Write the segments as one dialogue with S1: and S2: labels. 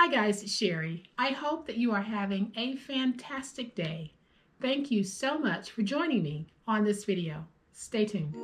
S1: Hi guys, it's Sherry. I hope that you are having a fantastic day. Thank you so much for joining me on this video. Stay tuned.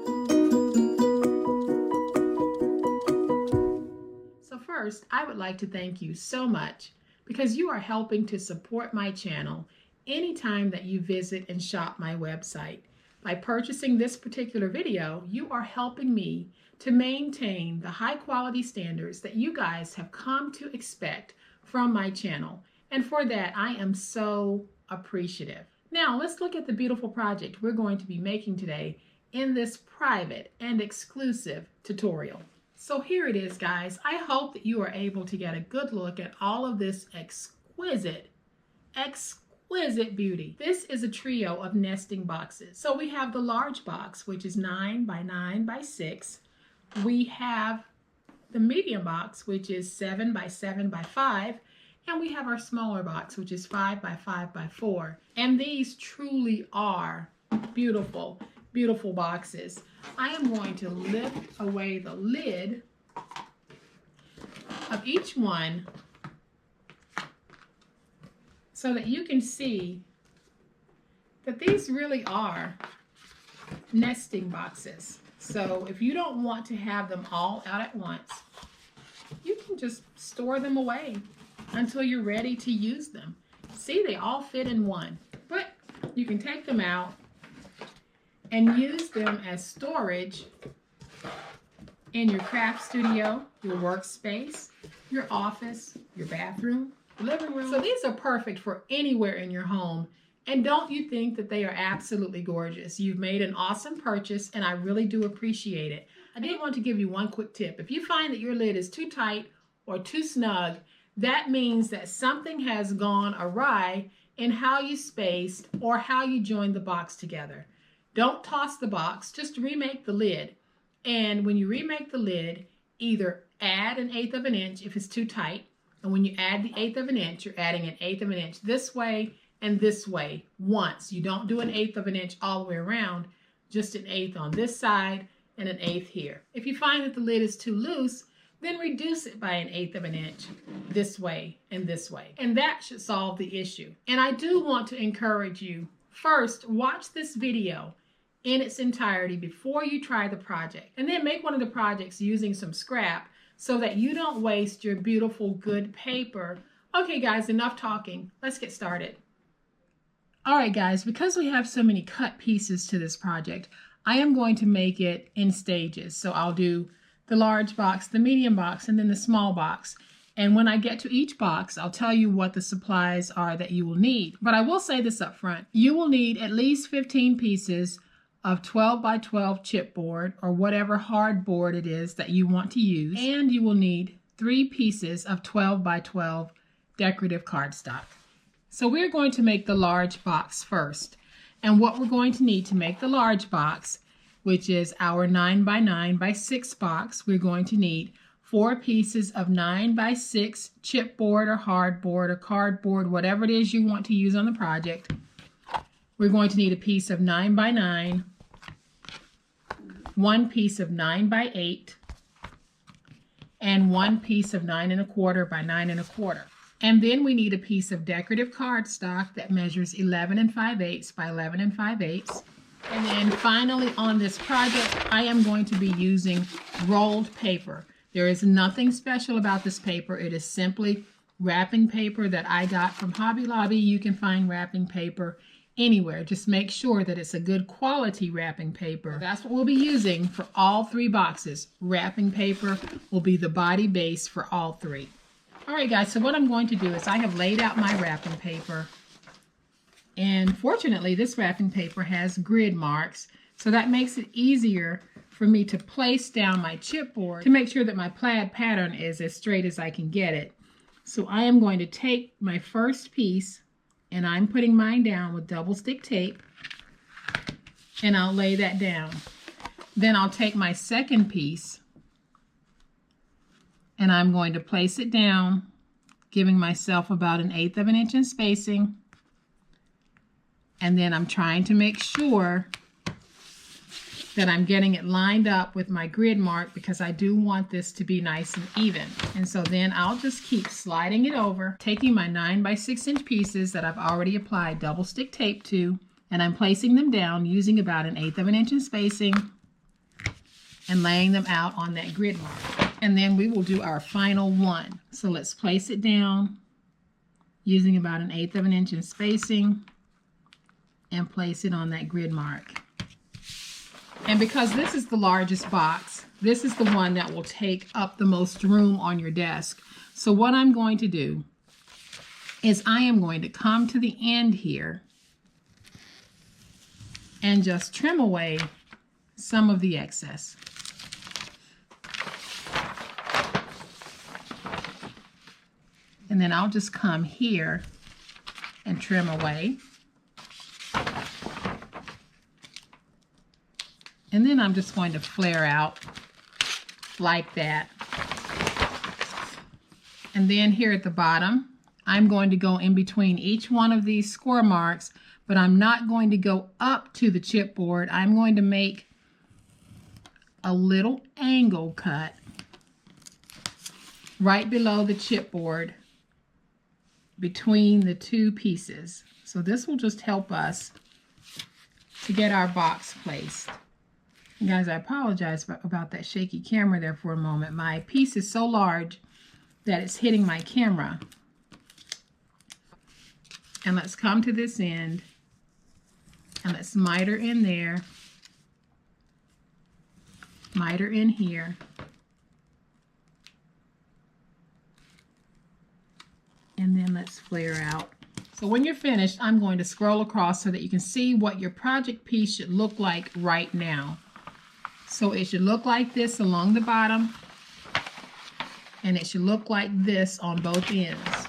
S1: So first, I would like to thank you so much because you are helping to support my channel anytime that you visit and shop my website. By purchasing this particular video, you are helping me to maintain the high quality standards that you guys have come to expect from my channel. And for that, I am so appreciative. Now, let's look at the beautiful project we're going to be making today in this private and exclusive tutorial. So here it is, guys. I hope that you are able to get a good look at all of this exquisite beauty. This is a trio of nesting boxes. So we have the large box, which is 9 by 9 by 6. We have the medium box, which is 7 by 7 by 5. And we have our smaller box, which is 5 by 5 by 4. And these truly are beautiful, beautiful boxes. I am going to lift away the lid of each one so that you can see that these really are nesting boxes. So if you don't want to have them all out at once, you can just store them away until you're ready to use them. See, they all fit in one, but you can take them out and use them as storage in your craft studio, your workspace, your office, your bathroom, living room. So these are perfect for anywhere in your home. And don't you think that they are absolutely gorgeous? You've made an awesome purchase, and I really do appreciate it. I did want to give you one quick tip. If you find that your lid is too tight or too snug, that means that something has gone awry in how you spaced or how you joined the box together. Don't toss the box, just remake the lid. And when you remake the lid, either add 1/8 of an inch if it's too tight, and when you add the 1/8 of an inch, you're adding 1/8 of an inch this way and this way once. You don't do 1/8 of an inch all the way around, just 1/8 on this side and 1/8 here. If you find that the lid is too loose, then reduce it by 1/8 of an inch this way and this way. And that should solve the issue. And I do want to encourage you, first, watch this video in its entirety before you try the project. And then make one of the projects using some scrap so that you don't waste your beautiful, good paper. Okay, guys, enough talking. Let's get started. All right, guys, because we have so many cut pieces to this project, I am going to make it in stages. So I'll do the large box, the medium box, and then the small box. And when I get to each box, I'll tell you what the supplies are that you will need. But I will say this up front. You will need at least 15 pieces of 12 by 12 chipboard or whatever hard board it is that you want to use. And you will need 3 pieces of 12 by 12 decorative cardstock. So we're going to make the large box first. And what we're going to need to make the large box, which is our 9 by 9 by 6 box, we're going to need 4 pieces of 9 by 6 chipboard or hardboard or cardboard, whatever it is you want to use on the project. We're going to need a piece of 9 by 9, 1 piece of 9 by 8, and 1 piece of 9 1/4 by 9 1/4. And then we need a piece of decorative cardstock that measures 11 5/8 by 11 5/8. And then finally on this project, I am going to be using rolled paper. There is nothing special about this paper. It is simply wrapping paper that I got from Hobby Lobby. You can find wrapping paper anywhere. Just make sure that it's a good quality wrapping paper. That's what we'll be using for all 3 boxes. Wrapping paper will be the body base for all 3. All right, guys, so what I'm going to do is I have laid out my wrapping paper. And fortunately, this wrapping paper has grid marks, so that makes it easier for me to place down my chipboard to make sure that my plaid pattern is as straight as I can get it. So I am going to take my first piece, and I'm putting mine down with double stick tape, and I'll lay that down. Then I'll take my second piece, and I'm going to place it down, giving myself about 1/8 of an inch in spacing. And then I'm trying to make sure that I'm getting it lined up with my grid mark because I do want this to be nice and even. And so then I'll just keep sliding it over, taking my 9x6" pieces that I've already applied double stick tape to, and I'm placing them down using about 1/8 of an inch in spacing and laying them out on that grid mark. And then we will do our final one. So let's place it down using about 1/8 of an inch in spacing and place it on that grid mark. And because this is the largest box, this is the one that will take up the most room on your desk. So what I'm going to do is I am going to come to the end here and just trim away some of the excess. And then I'll just come here and trim away. And then I'm just going to flare out like that. And then here at the bottom, I'm going to go in between each one of these score marks, but I'm not going to go up to the chipboard. I'm going to make a little angle cut right below the chipboard between the two pieces. So this will just help us to get our box placed. And guys, I apologize about that shaky camera there for a moment. My piece is so large that it's hitting my camera. And let's come to this end and let's miter in there, miter in here, and then let's flare out. So when you're finished, I'm going to scroll across so that you can see what your project piece should look like right now. So it should look like this along the bottom, and it should look like this on both ends.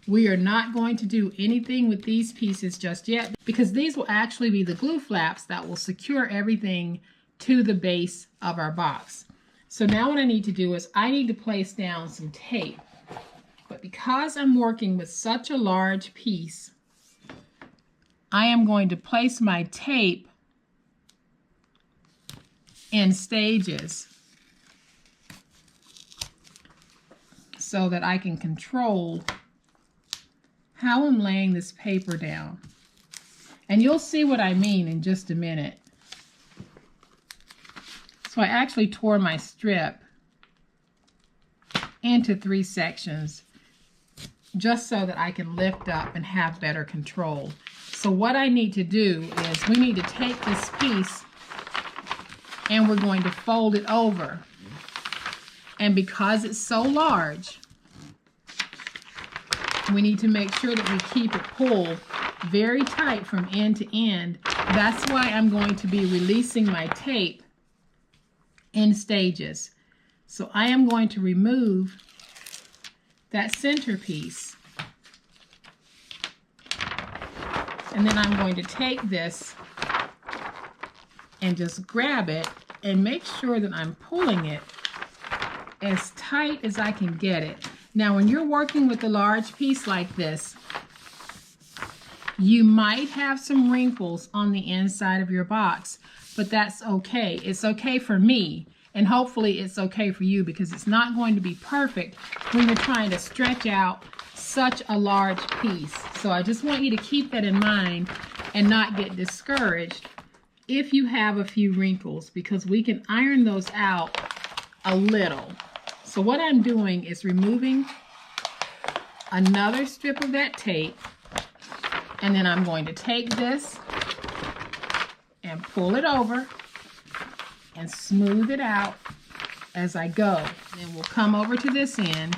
S1: We are not going to do anything with these pieces just yet because these will actually be the glue flaps that will secure everything to the base of our box. So now what I need to do is I need to place down some tape. But because I'm working with such a large piece, I am going to place my tape in stages so that I can control how I'm laying this paper down. And you'll see what I mean in just a minute. So I actually tore my strip into 3 sections just so that I can lift up and have better control. So what I need to do is we need to take this piece and we're going to fold it over. And because it's so large, we need to make sure that we keep it pulled very tight from end to end. That's why I'm going to be releasing my tape in stages. So I am going to remove that center piece. And then I'm going to take this and just grab it and make sure that I'm pulling it as tight as I can get it. Now, when you're working with a large piece like this, you might have some wrinkles on the inside of your box, but that's okay. It's okay for me, and hopefully it's okay for you because it's not going to be perfect when you're trying to stretch out such a large piece. So I just want you to keep that in mind and not get discouraged if you have a few wrinkles, because we can iron those out a little. So what I'm doing is removing another strip of that tape, and then I'm going to take this and pull it over and smooth it out as I go. Then we'll come over to this end.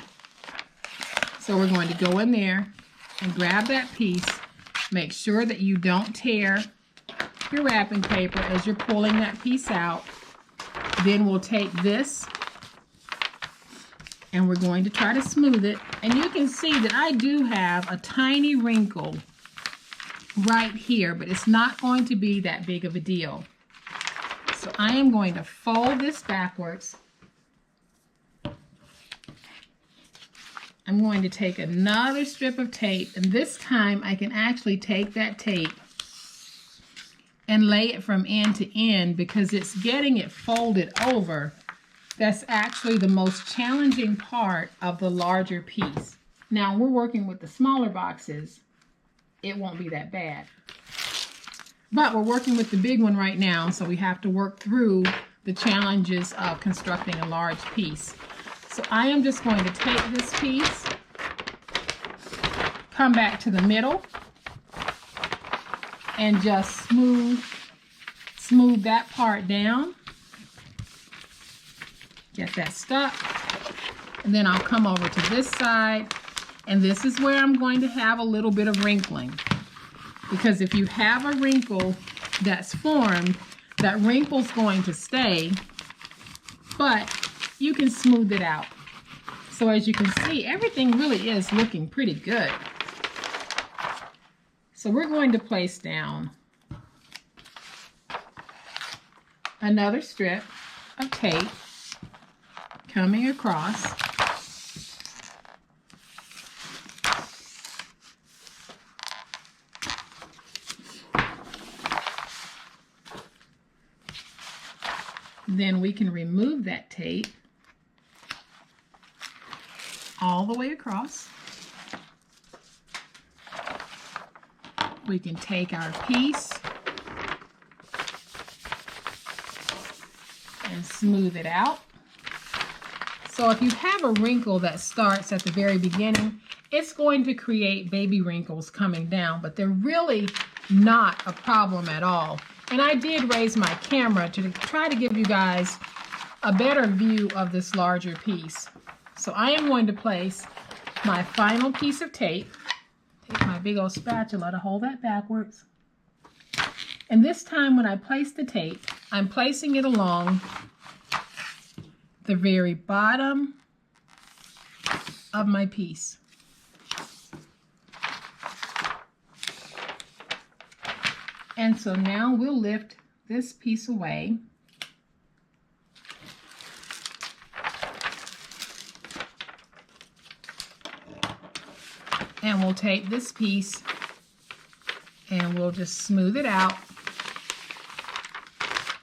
S1: So we're going to go in there and grab that piece. Make sure that you don't tear your wrapping paper as you're pulling that piece out. Then we'll take this and we're going to try to smooth it. And you can see that I do have a tiny wrinkle right here, but it's not going to be that big of a deal. So I am going to fold this backwards. I'm going to take another strip of tape, and this time I can actually take that tape and lay it from end to end because it's getting it folded over. That's actually the most challenging part of the larger piece. Now, we're working with the smaller boxes. It won't be that bad. But we're working with the big one right now, so we have to work through the challenges of constructing a large piece. So I am just going to take this piece, come back to the middle, and just smooth that part down. Get that stuck. And then I'll come over to this side, and this is where I'm going to have a little bit of wrinkling. Because if you have a wrinkle that's formed, that wrinkle's going to stay, but you can smooth it out. So as you can see, everything really is looking pretty good. So we're going to place down another strip of tape coming across. Then we can remove that tape all the way across. We can take our piece and smooth it out. So if you have a wrinkle that starts at the very beginning, it's going to create baby wrinkles coming down, but they're really not a problem at all. And I did raise my camera to try to give you guys a better view of this larger piece. So I am going to place my final piece of tape. Take my big old spatula to hold that backwards. And this time when I place the tape, I'm placing it along the very bottom of my piece. And so now we'll lift this piece away. And we'll take this piece and we'll just smooth it out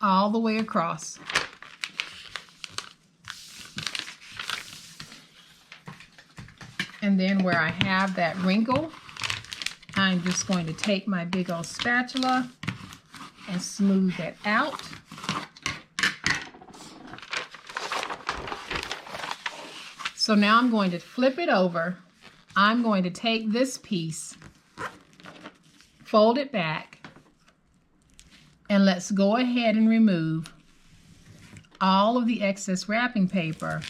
S1: all the way across. And then where I have that wrinkle, I'm just going to take my big old spatula and smooth it out. So now I'm going to flip it over. I'm going to take this piece, fold it back, and let's go ahead and remove all of the excess wrapping paper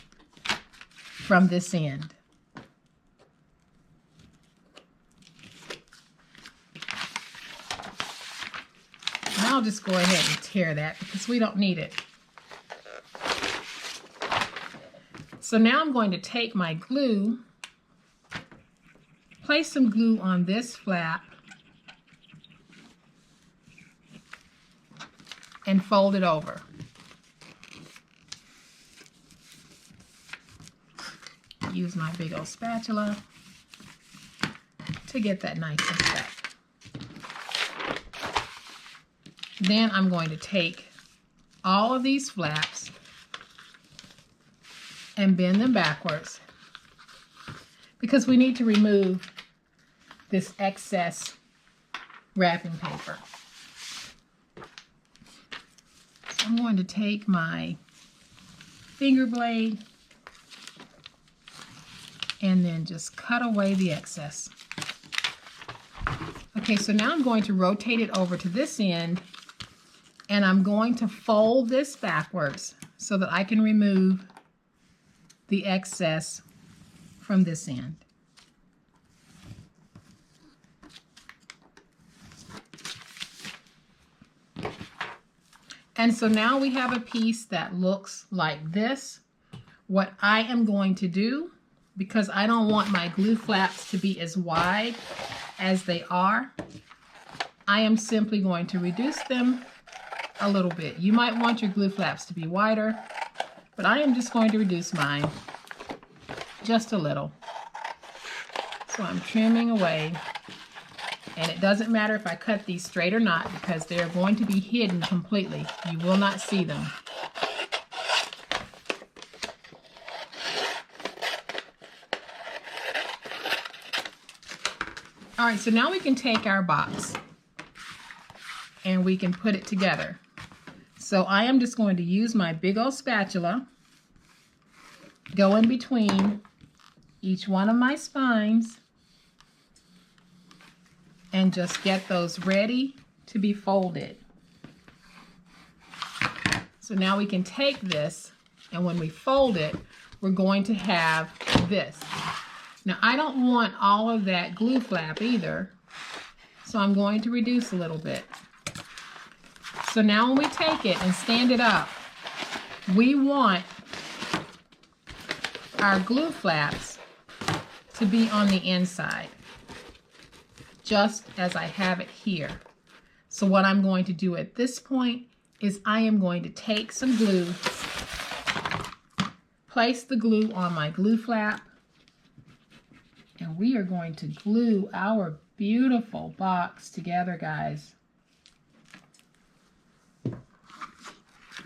S1: from this end. And I'll just go ahead and tear that because we don't need it. So now I'm going to take my glue, place some glue on this flap, and fold it over. Use my big old spatula to get that nice and set. Then I'm going to take all of these flaps and bend them backwards because we need to remove this excess wrapping paper. So I'm going to take my finger blade and then just cut away the excess. Okay, so now I'm going to rotate it over to this end and I'm going to fold this backwards so that I can remove the excess from this end. And so now we have a piece that looks like this. What I am going to do, because I don't want my glue flaps to be as wide as they are, I am simply going to reduce them a little bit. You might want your glue flaps to be wider, but I am just going to reduce mine just a little. So I'm trimming away And it doesn't matter if I cut these straight or not because they're going to be hidden completely. You will not see them. All right, so now we can take our box and we can put it together. So I am just going to use my big old spatula, go in between each one of my spines, and just get those ready to be folded. So now we can take this, and when we fold it, we're going to have this. Now I don't want all of that glue flap either, so I'm going to reduce a little bit. So now when we take it and stand it up, we want our glue flaps to be on the inside, just as I have it here. So what I'm going to do at this point is I am going to take some glue, place the glue on my glue flap, and we are going to glue our beautiful box together, guys.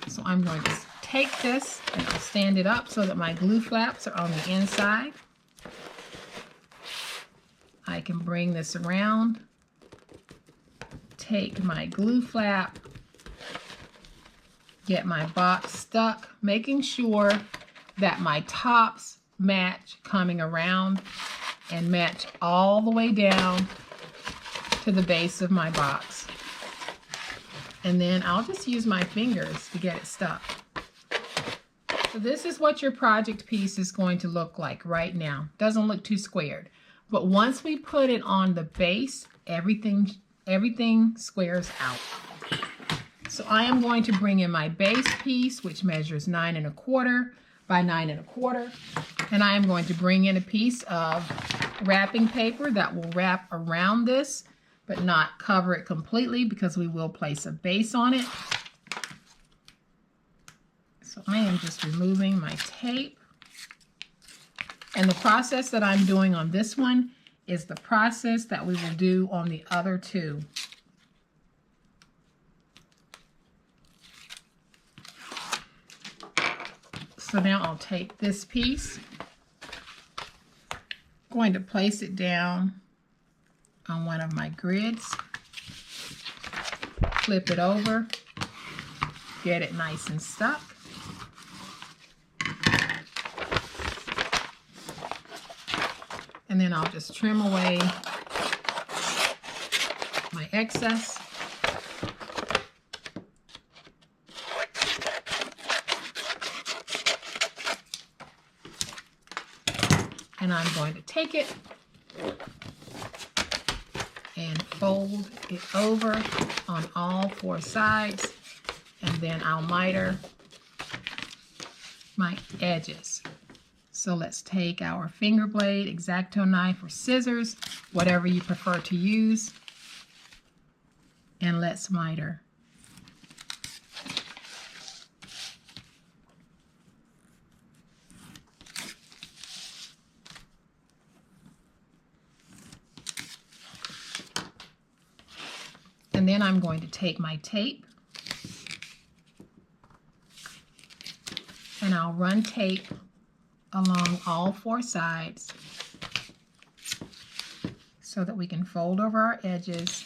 S1: So I'm going to take this and I'll stand it up so that my glue flaps are on the inside. I can bring this around, take my glue flap, get my box stuck, making sure that my tops match coming around and match all the way down to the base of my box. And then I'll just use my fingers to get it stuck. So this is what your project piece is going to look like right now. Doesn't look too squared. But once we put it on the base, everything squares out. So I am going to bring in my base piece, which measures 9 1/4 by 9 1/4. And I am going to bring in a piece of wrapping paper that will wrap around this, but not cover it completely because we will place a base on it. So I am just removing my tape. And the process that I'm doing on this one is the process that we will do on the other two. So now I'll take this piece, going to place it down on one of my grids, flip it over, get it nice and stuck. And then I'll just trim away my excess. And I'm going to take it and fold it over on all 4 sides, and then I'll miter my edges. So let's take our finger blade, X-Acto knife, or scissors, whatever you prefer to use, and let's miter. And then I'm going to take my tape and I'll run tape along all 4 sides so that we can fold over our edges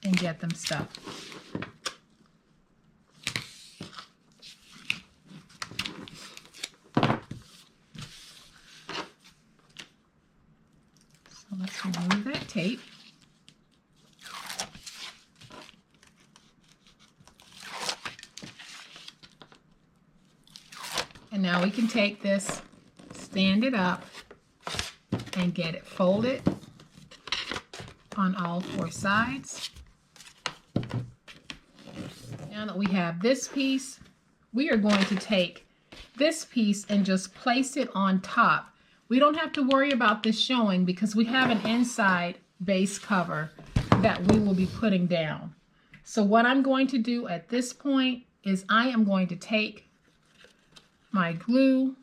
S1: and get them stuck. So let's remove that tape. And now we can take this, stand it up, and get it folded on all 4 sides. Now that we have this piece, we are going to take this piece and just place it on top. We don't have to worry about this showing because we have an inside base cover that we will be putting down. So what I'm going to do at this point is I am going to take my glue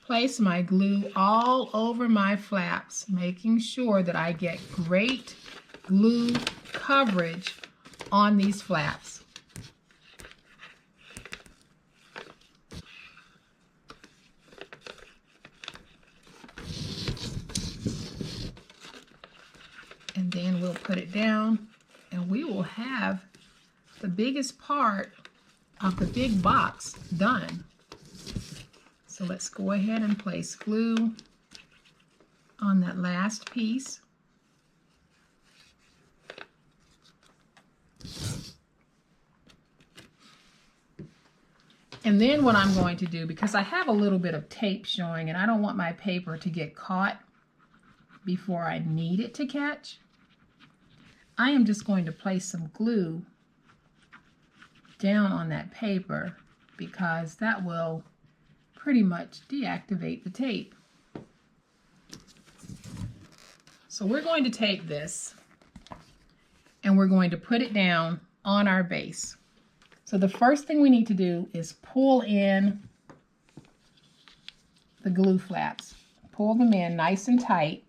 S1: place my glue all over my flaps, making sure that I get great glue coverage on these flaps. And then we'll put it down and we will have the biggest part of the big box done. So let's go ahead and place glue on that last piece. And then what I'm going to do, because I have a little bit of tape showing and I don't want my paper to get caught before I need it to catch, I am just going to place some glue down on that paper because that will pretty much deactivate the tape. So we're going to take this and we're going to put it down on our base. So the first thing we need to do is pull in the glue flaps. Pull them in nice and tight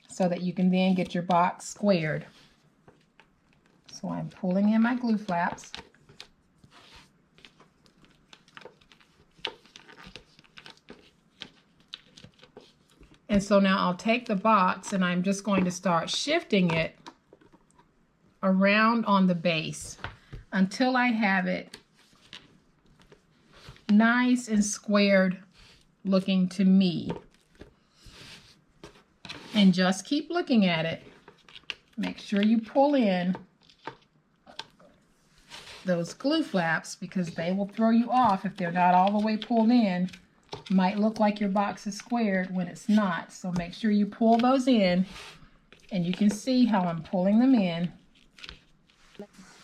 S1: so that you can then get your box squared. So I'm pulling in my glue flaps. And so now I'll take the box and I'm just going to start shifting it around on the base until I have it nice and squared looking to me. And just keep looking at it. Make sure you pull in those glue flaps because they will throw you off if they're not all the way pulled in. Might look like your box is squared when it's not. So make sure you pull those in, and you can see how I'm pulling them in.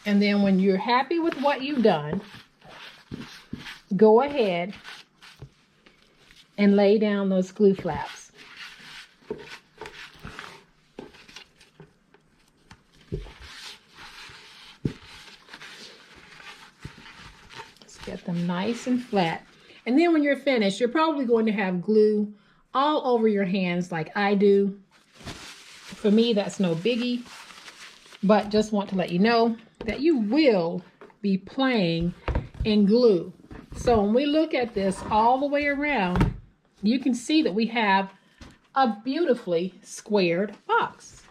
S1: And then when you're happy with what you've done, go ahead and lay down those glue flaps. Let's get them nice and flat. And then when you're finished, you're probably going to have glue all over your hands like I do. For me, that's no biggie, but just want to let you know that you will be playing in glue. So when we look at this all the way around, you can see that we have a beautifully squared box.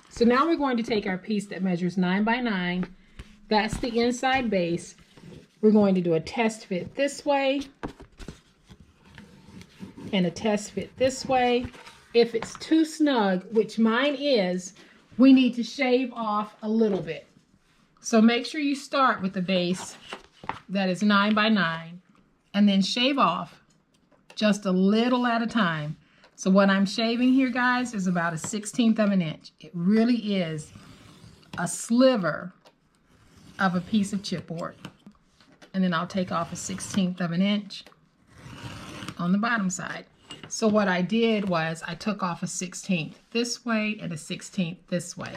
S1: So now we're going to take our piece that measures 9 by 9. That's the inside base. We're going to do a test fit this way and a test fit this way. If it's too snug, which mine is, we need to shave off a little bit. So make sure you start with the base that is 9 by 9 and then shave off just a little at a time. So what I'm shaving here, guys, is about 1/16 of an inch. It really is a sliver of a piece of chipboard. And then I'll take off 1/16 of an inch on the bottom side. So what I did was I took off 1/16 this way and 1/16 this way.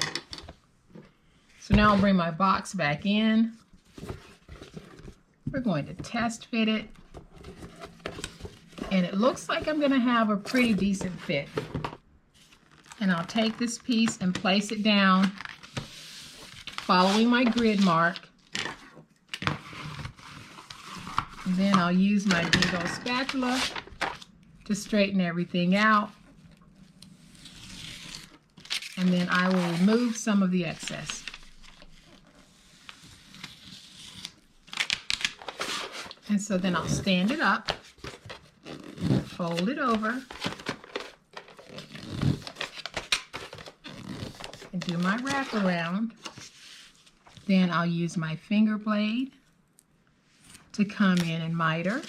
S1: So now I'll bring my box back in. We're going to test fit it. And it looks like I'm going to have a pretty decent fit. And I'll take this piece and place it down following my grid mark. And then I'll use my big old spatula to straighten everything out. And then I will remove some of the excess. And so then I'll stand it up, fold it over, and do my wraparound. Then I'll use my finger blade to come in and miter.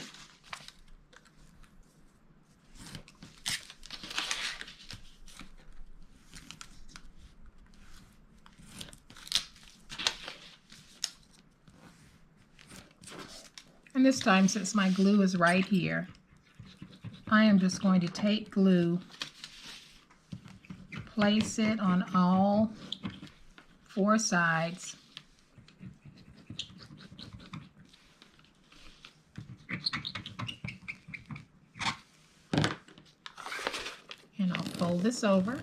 S1: And this time, since my glue is right here, I am just going to take glue, place it on all 4 sides, fold this over.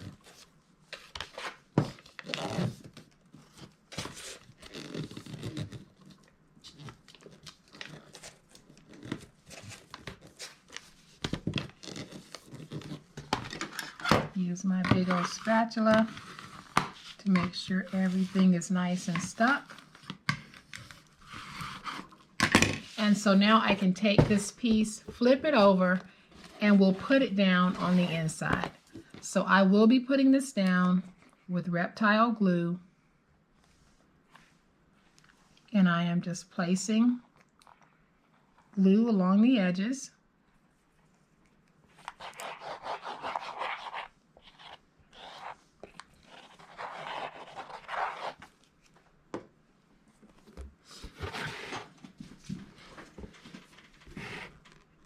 S1: Use my big old spatula to make sure everything is nice and stuck. And so now I can take this piece, flip it over, and we'll put it down on the inside. So I will be putting this down with Reptile glue. And I am just placing glue along the edges.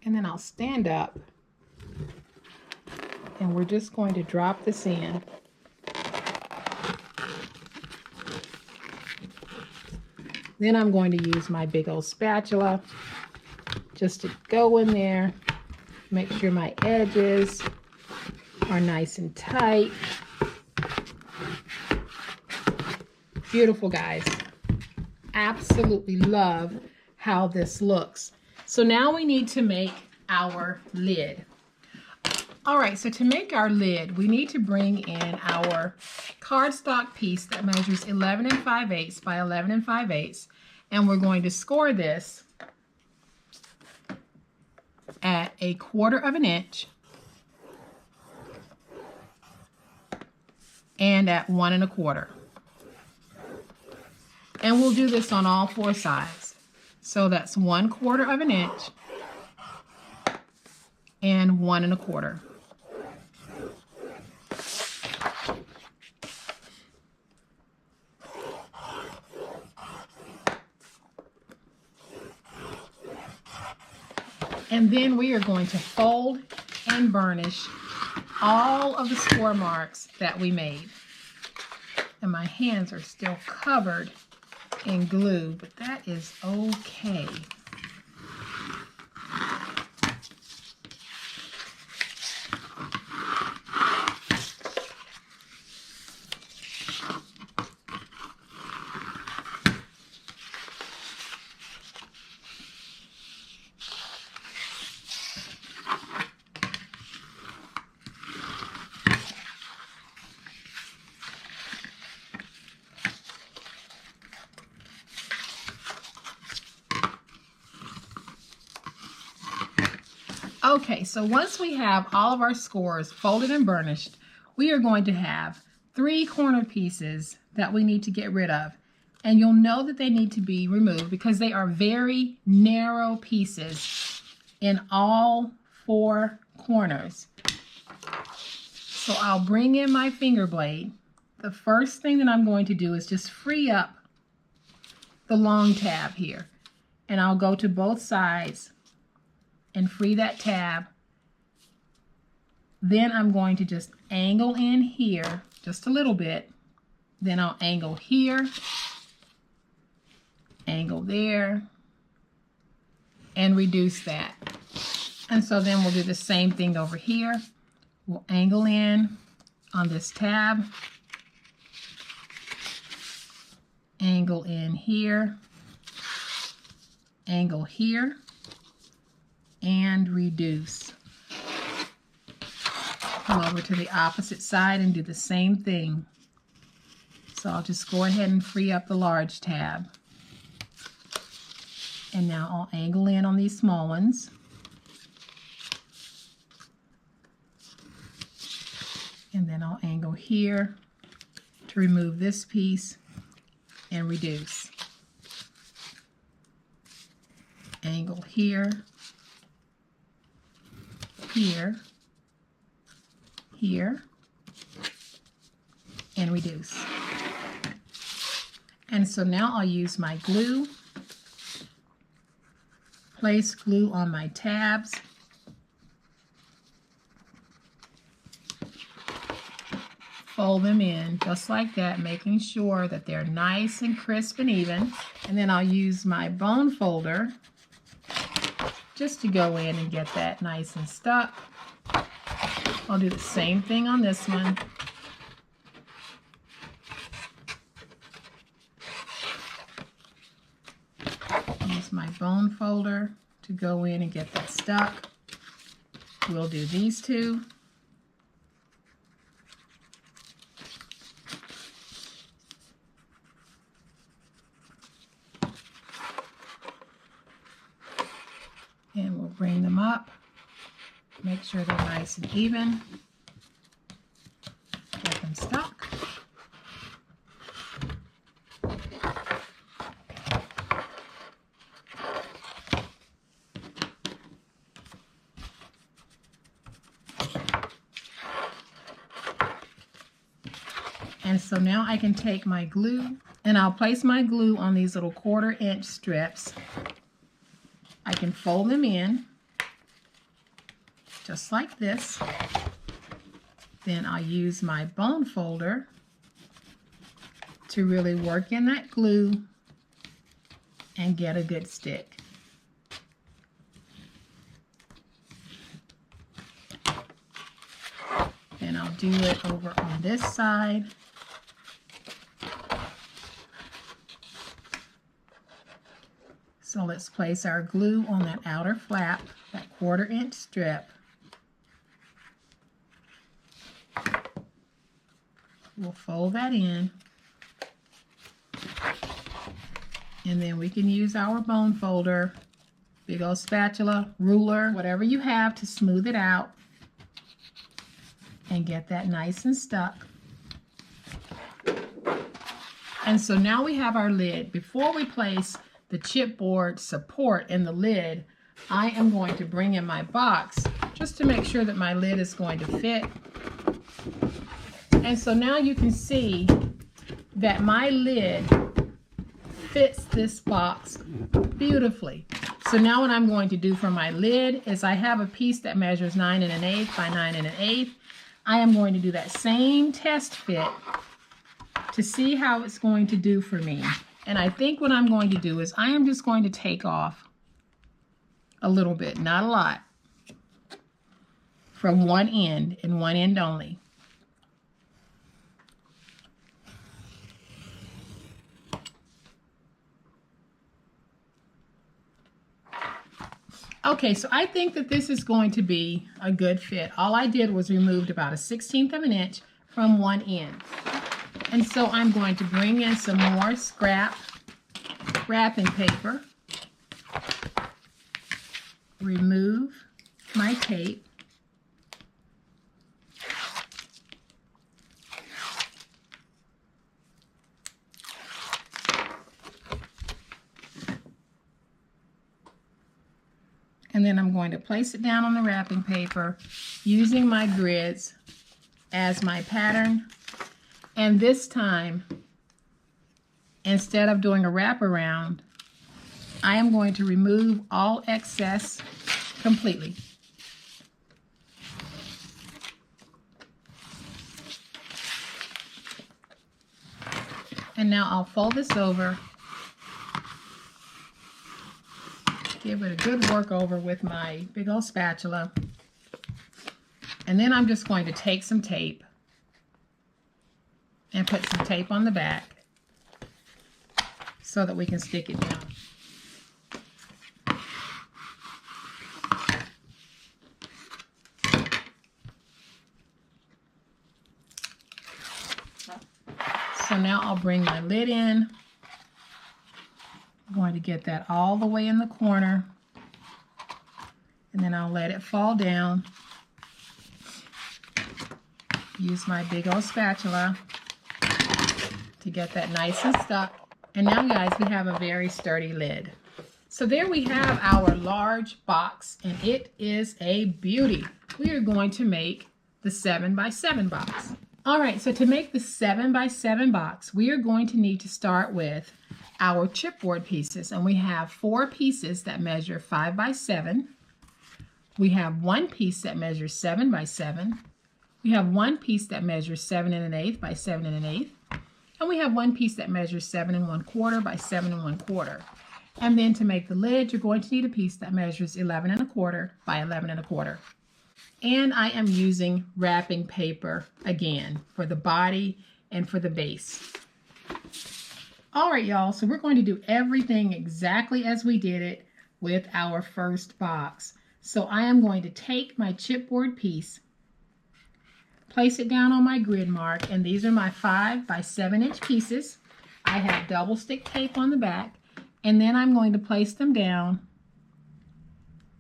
S1: And then I'll stand up and we're just going to drop this in. Then I'm going to use my big old spatula just to go in there, make sure my edges are nice and tight. Beautiful, guys. Absolutely love how this looks. So now we need to make our lid. All right, so to make our lid, we need to bring in our cardstock piece that measures 11 5/8 by 11 5/8, and we're going to score this at 1/4 inch and at 1 1/4. And we'll do this on all 4 sides. So that's 1/4 inch and 1 1/4. And then we are going to fold and burnish all of the score marks that we made. And my hands are still covered in glue, but that is okay. Okay, so once we have all of our scores folded and burnished, we are going to have 3 corner pieces that we need to get rid of. And you'll know that they need to be removed because they are very narrow pieces in all 4 corners. So I'll bring in my finger blade. The first thing that I'm going to do is just free up the long tab here. And I'll go to both sides and free that tab. Then I'm going to just angle in here just a little bit. Then I'll angle here, angle there, and reduce that. And so then we'll do the same thing over here. We'll angle in on this tab, angle in here, angle here, and reduce. Come over to the opposite side and do the same thing. So I'll just go ahead and free up the large tab. And now I'll angle in on these small ones. And then I'll angle here to remove this piece and reduce. Angle here, here, here, and reduce. And so now I'll use my glue, place glue on my tabs, fold them in just like that, making sure that they're nice and crisp and even. And then I'll use my bone folder just to go in and get that nice and stuck. I'll do the same thing on this one. Use my bone folder to go in and get that stuck. We'll do these two. And we'll bring them up. Make sure they're nice and even. Get them stuck. And so now I can take my glue and I'll place my glue on these little 1/4 inch strips. I can fold them in just like this. Then I'll use my bone folder to really work in that glue and get a good stick. Then I'll do it over on this side. So let's place our glue on that outer flap, that 1/4 inch strip. We'll fold that in. And then we can use our bone folder, big old spatula, ruler, whatever you have to smooth it out and get that nice and stuck. And so now we have our lid. Before we place the chipboard support in the lid, I am going to bring in my box just to make sure that my lid is going to fit. And so now you can see that my lid fits this box beautifully. So now what I'm going to do for my lid is I have a piece that measures 9 1/8 by 9 1/8. I am going to do that same test fit to see how it's going to do for me. And I think what I'm going to do is I am just going to take off a little bit, not a lot, from one end and one end only. Okay, so I think that this is going to be a good fit. All I did was removed about a 1/16 of an inch from one end. And so I'm going to bring in some more scrap wrapping paper, remove my tape, and then I'm going to place it down on the wrapping paper using my grids as my pattern. And this time, instead of doing a wraparound, I am going to remove all excess completely. And now I'll fold this over, give it a good work over with my big old spatula. And then I'm just going to take some tape and put some tape on the back so that we can stick it down. So now I'll bring my lid in. I'm going to get that all the way in the corner, and then I'll let it fall down. Use my big old spatula to get that nice and stuck. And now, guys, we have a very sturdy lid. So there we have our large box, and it is a beauty. We are going to make the 7 by 7 box. All right, so to make the 7 by 7 box, we are going to need to start with our chipboard pieces. And we have 4 pieces that measure 5 by 7. We have 1 piece that measures 7 by 7. We have 1 piece that measures 7 1/8 by 7 1/8. And we have 1 piece that measures 7 1/4 by 7 1/4. And then to make the lid, you're going to need a piece that measures 11 1/4 by 11 1/4. And I am using wrapping paper again for the body and for the base. All right, y'all, so we're going to do everything exactly as we did it with our first box. So I am going to take my chipboard piece, place it down on my grid mark, and these are my 5 by 7 inch pieces. I have double stick tape on the back, and then I'm going to place them down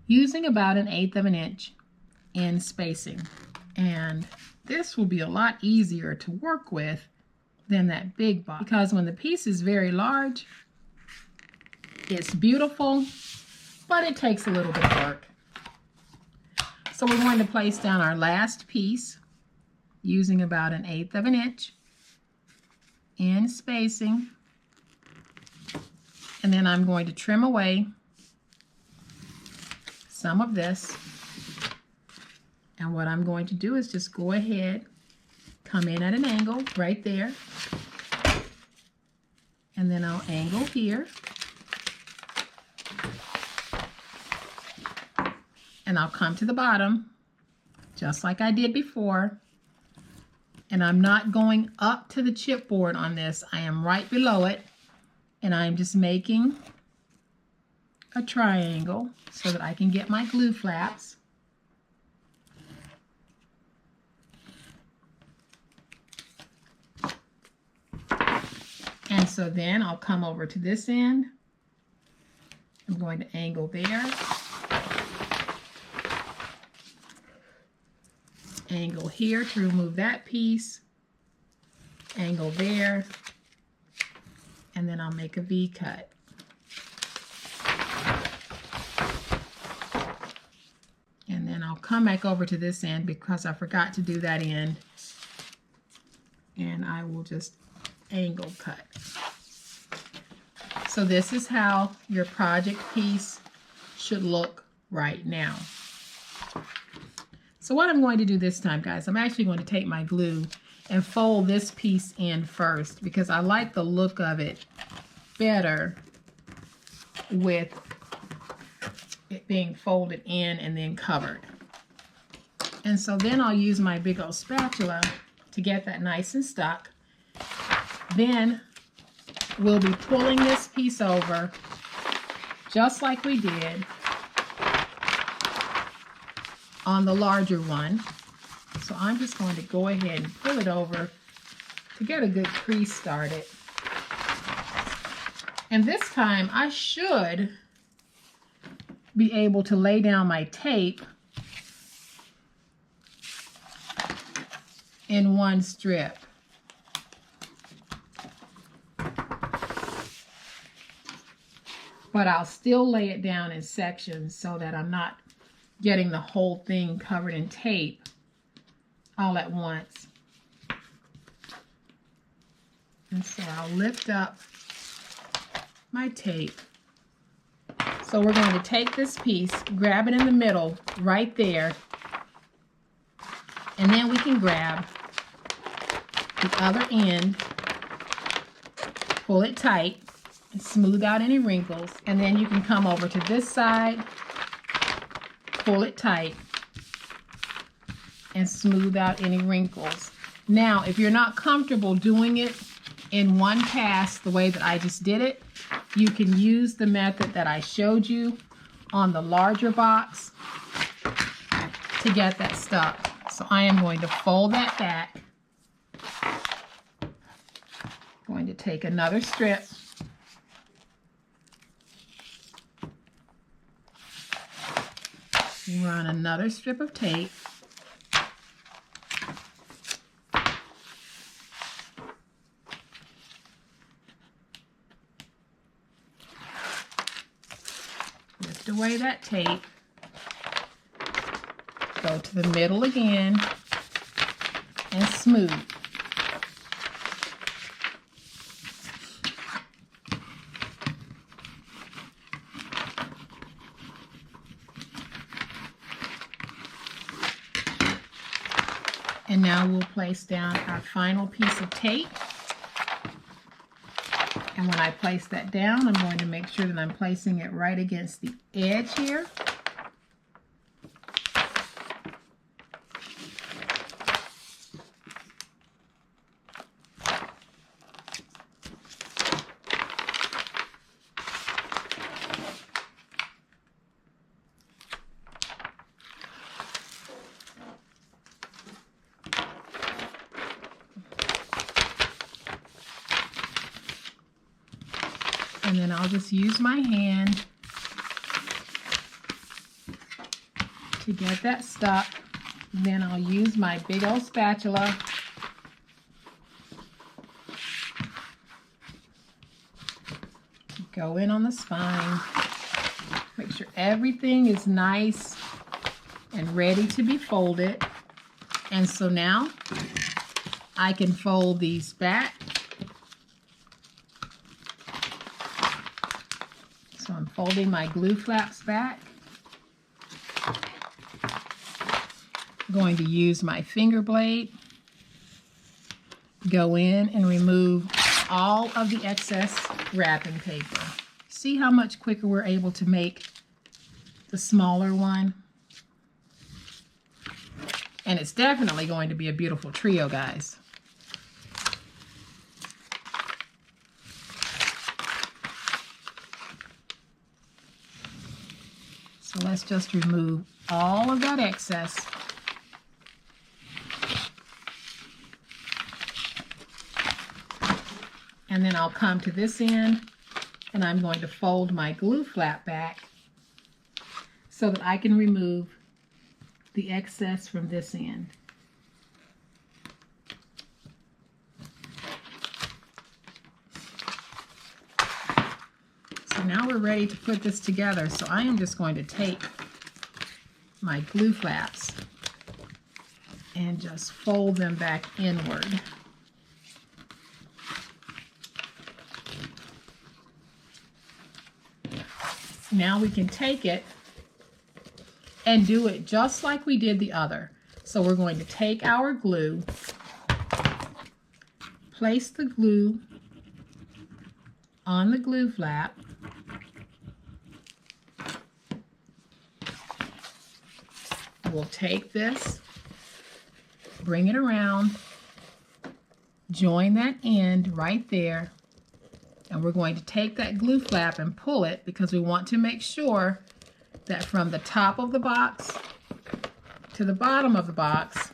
S1: using about 1/8 of an inch in spacing. And this will be a lot easier to work with than that big box, because when the piece is very large, it's beautiful, but it takes a little bit of work. So we're going to place down our last piece using about 1/8 of an inch in spacing, and then I'm going to trim away some of this. And what I'm going to do is just go ahead, come in at an angle right there, and then I'll angle here, and I'll come to the bottom just like I did before. And I'm not going up to the chipboard on this. I am right below it, and I'm just making a triangle so that I can get my glue flaps. And so then I'll come over to this end. I'm going to angle there, angle here to remove that piece, angle there, and then I'll make a V cut. And then I'll come back over to this end because I forgot to do that end, and I will just angle cut. So this is how your project piece should look right now. So what I'm going to do this time, guys, I'm actually going to take my glue and fold this piece in first, because I like the look of it better with it being folded in and then covered. And so then I'll use my big old spatula to get that nice and stuck. Then we'll be pulling this piece over just like we did on the larger one. So I'm just going to go ahead and pull it over to get a good crease started. And this time I should be able to lay down my tape in one strip. But I'll still lay it down in sections so that I'm not getting the whole thing covered in tape all at once. And so I'll lift up my tape. So we're going to take this piece, grab it in the middle right there, and then we can grab the other end, pull it tight, and smooth out any wrinkles, and then you can come over to this side, pull it tight, and smooth out any wrinkles. Now, if you're not comfortable doing it in one pass the way that I just did it, you can use the method that I showed you on the larger box to get that stuck. So I am going to fold that back. Going to take another strip. Run another strip of tape. Lift away that tape. Go to the middle again and smooth. And now we'll place down our final piece of tape. And when I place that down, I'm going to make sure that I'm placing it right against the edge here. And then I'll just use my hand to get that stuck. Then I'll use my big old spatula to go in on the spine. Make sure everything is nice and ready to be folded. And so now I can fold these back. So I'm folding my glue flaps back. I'm going to use my finger blade, go in and remove all of the excess wrapping paper. See how much quicker we're able to make the smaller one? And it's definitely going to be a beautiful trio, guys. So let's just remove all of that excess. And then I'll come to this end and I'm going to fold my glue flap back so that I can remove the excess from this end. So now we're ready to put this together. So I am just going to take my glue flaps and just fold them back inward. Now we can take it and do it just like we did the other. So we're going to take our glue, place the glue on the glue flap, we'll take this, bring it around, join that end right there, and we're going to take that glue flap and pull it because we want to make sure that from the top of the box to the bottom of the box,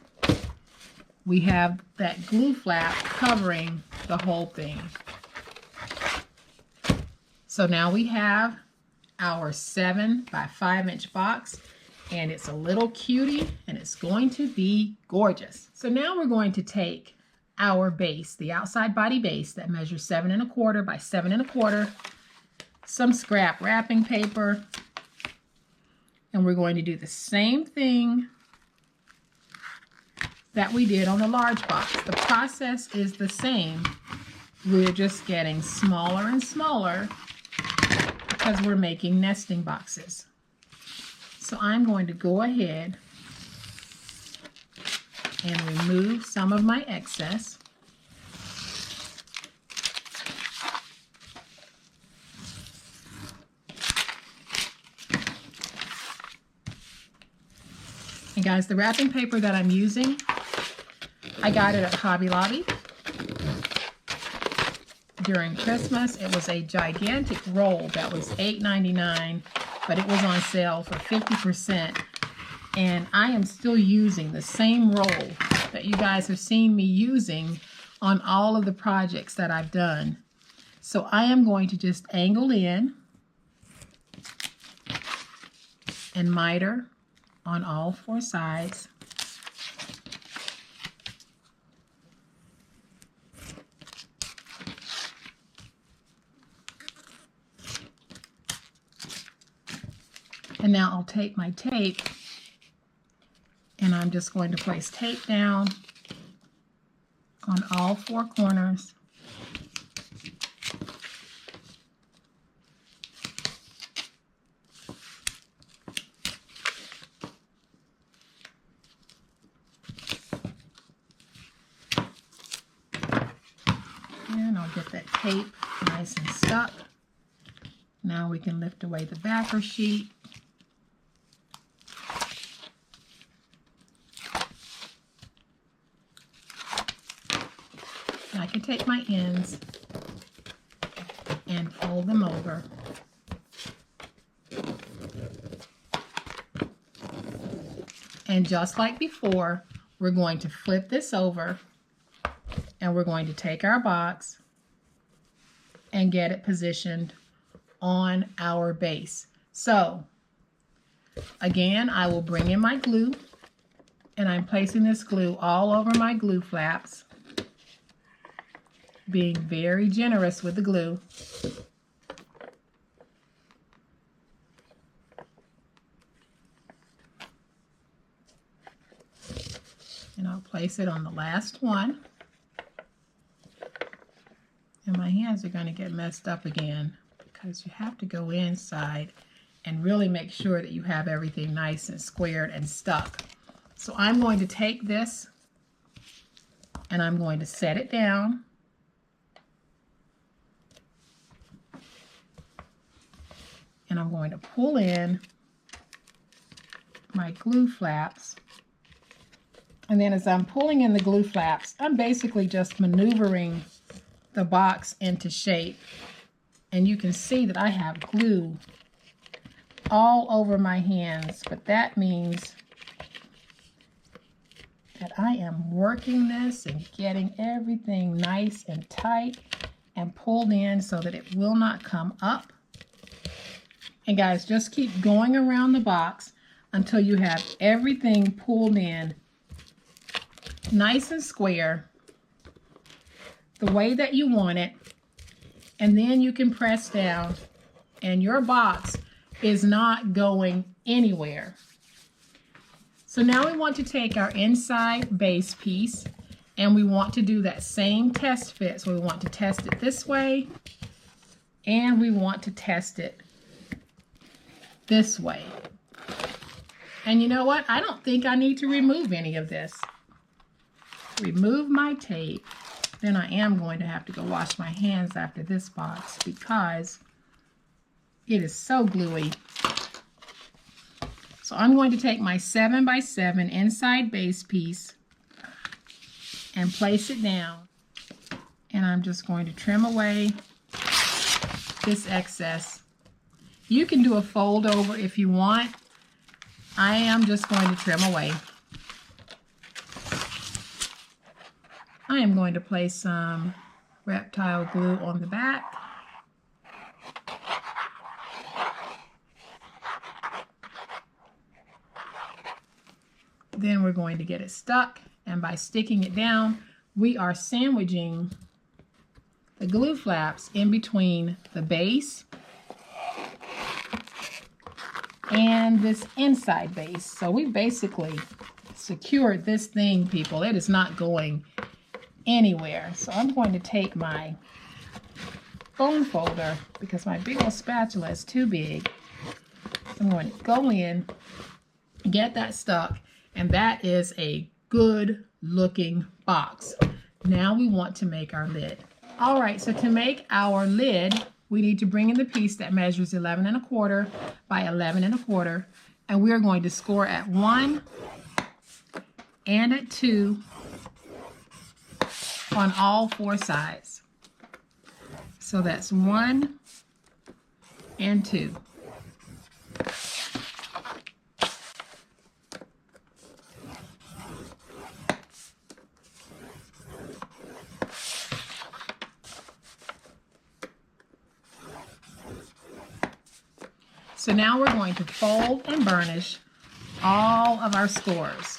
S1: we have that glue flap covering the whole thing. So now we have our 7 by 5 inch box, and it's a little cutie and it's going to be gorgeous. So now we're going to take our base, the outside body base that measures 7 1/4 by 7 1/4, some scrap wrapping paper, and we're going to do the same thing that we did on the large box. The process is the same. We're just getting smaller and smaller because we're making nesting boxes. So I'm going to go ahead and remove some of my excess. And guys, the wrapping paper that I'm using, I got it at Hobby Lobby during Christmas. It was a gigantic roll that was $8.99, but it was on sale for 50%. And I am still using the same roll that you guys have seen me using on all of the projects that I've done. So I am going to just angle in and miter on all 4 sides. And now I'll take my tape and I'm just going to place tape down on all 4 corners. And I'll get that tape nice and stuck. Now we can lift away the backer sheet. I can take my ends and fold them over. And just like before, we're going to flip this over and we're going to take our box and get it positioned on our base. So again, I will bring in my glue, and I'm placing this glue all over my glue flaps, being very generous with the glue. And I'll place it on the last one. And my hands are going to get messed up again because you have to go inside and really make sure that you have everything nice and squared and stuck. So I'm going to take this and I'm going to set it down. And I'm going to pull in my glue flaps. And then as I'm pulling in the glue flaps, I'm basically just maneuvering the box into shape. And you can see that I have glue all over my hands, but that means that I am working this and getting everything nice and tight and pulled in so that it will not come up. And guys, just keep going around the box until you have everything pulled in nice and square the way that you want it, and then you can press down and your box is not going anywhere. So now we want to take our inside base piece and we want to do that same test fit. So we want to test it this way and we want to test it this way. And you know what? I don't think I need to remove any of this. Remove my tape. Then I am going to have to go wash my hands after this box because it is so gluey. So I'm going to take my 7x7 inside base piece and place it down. And I'm just going to trim away this excess. You can do a fold over if you want. I am just going to trim away. I am going to place some reptile glue on the back. Then we're going to get it stuck, and by sticking it down, we are sandwiching the glue flaps in between the base and this inside base. So we basically secured this thing, people. It is not going anywhere. So I'm going to take my bone folder because my big old spatula is too big. So I'm going to go in, get that stuck, and that is a good looking box. Now we want to make our lid. All right, so to make our lid, we need to bring in the piece that measures 11 1/4 by 11 1/4, and we're going to score at 1 and at 2 on all 4 sides. So that's 1 and 2. So now we're going to fold and burnish all of our scores.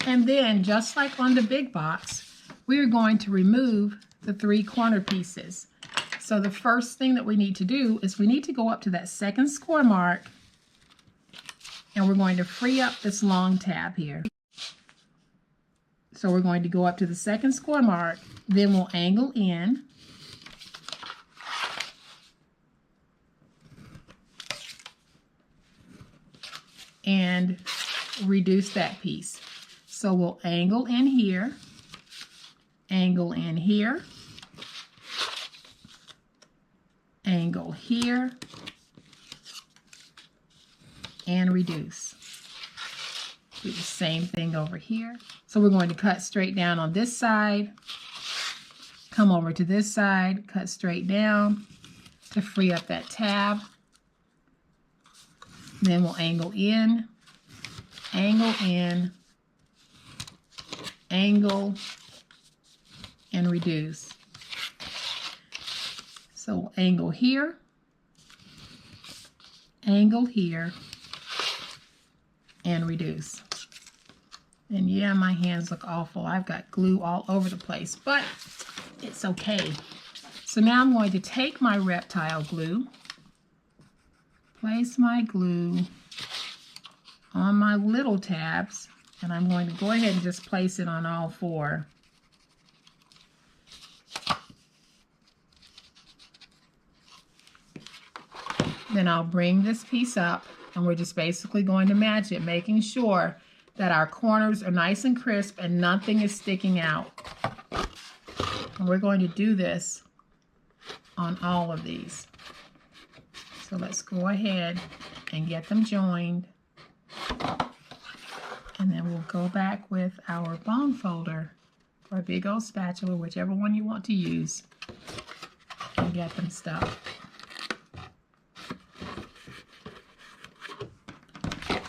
S1: And then, just like on the big box, we're going to remove the 3 corner pieces. So the first thing that we need to do is we need to go up to that second score mark, and we're going to free up this long tab here. So we're going to go up to the second score mark, then we'll angle in. And reduce that piece. So we'll angle in here, angle in here, angle here, and reduce. Do the same thing over here. So we're going to cut straight down on this side, come over to this side, cut straight down to free up that tab. Then we'll angle in, angle in, angle, and reduce. So we'll angle here, and reduce. And yeah, my hands look awful. I've got glue all over the place, but it's okay. So now I'm going to take my reptile glue, place my glue on my little tabs, and I'm going to go ahead and just place it on all four. Then I'll bring this piece up, and we're just basically going to match it, making sure that our corners are nice and crisp and nothing is sticking out. And we're going to do this on all of these. So let's go ahead and get them joined. And then we'll go back with our bone folder or a big old spatula, whichever one you want to use, and get them stuck.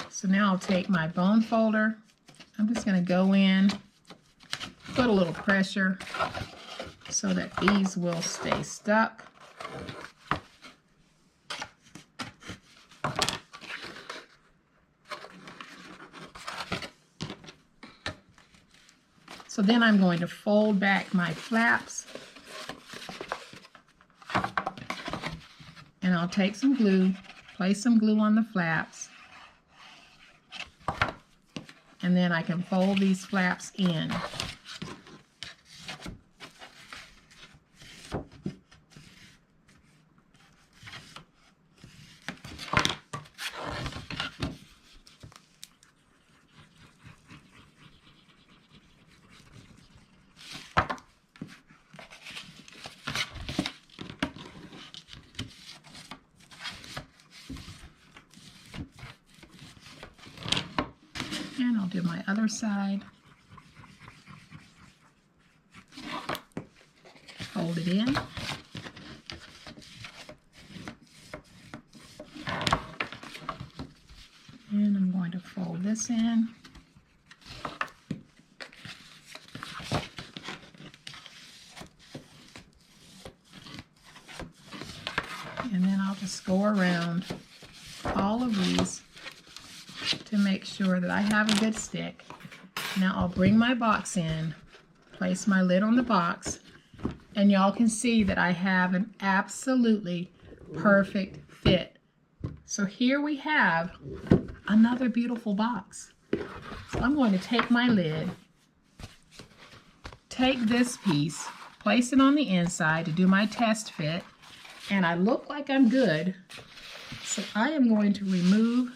S1: So now I'll take my bone folder. I'm just going to go in, put a little pressure so that these will stay stuck. So then I'm going to fold back my flaps, and I'll take some glue, place some glue on the flaps, and then I can fold these flaps in. And I'll do my other side. Fold it in. And I'm going to fold this in. And then I'll just go around all of these to make sure that I have a good stick. Now I'll bring my box in, place my lid on the box, and y'all can see that I have an absolutely perfect fit. So here we have another beautiful box. So I'm going to take my lid, take this piece, place it on the inside to do my test fit, and I look like I'm good. So I am going to remove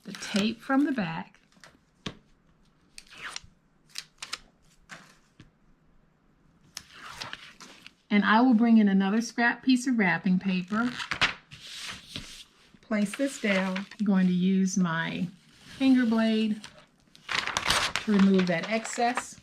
S1: the tape from the back. And I will bring in another scrap piece of wrapping paper. Place this down. I'm going to use my finger blade to remove that excess.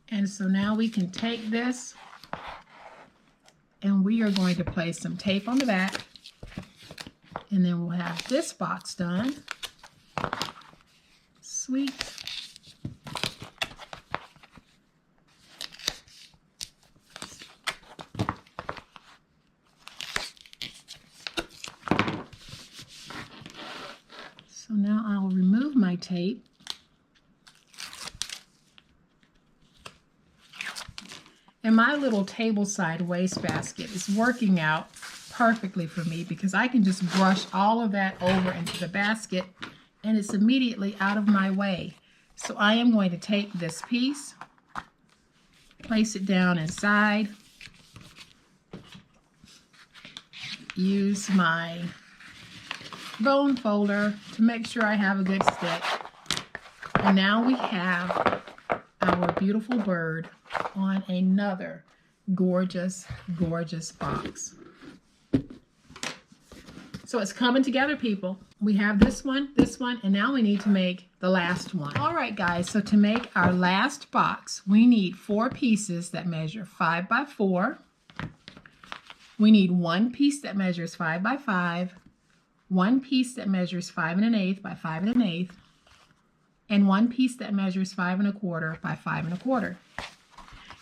S1: And so now we can take this and we are going to place some tape on the back, and then we'll have this box done. Sweet. So now I'll remove my tape. And my little table-side wastebasket is working out perfectly for me because I can just brush all of that over into the basket and it's immediately out of my way. So I am going to take this piece, place it down inside, use my bone folder to make sure I have a good stick. And now we have our our beautiful bird on another gorgeous, gorgeous box. So it's coming together, people. We have this one, and now we need to make the last one. All right, guys, so to make our last box, we need 4 pieces that measure 5 by 4. We need 1 piece that measures 5 by 5, 1 piece that measures 5 1/8 by 5 1/8, and 1 piece that measures 5 1/4 by 5 1/4.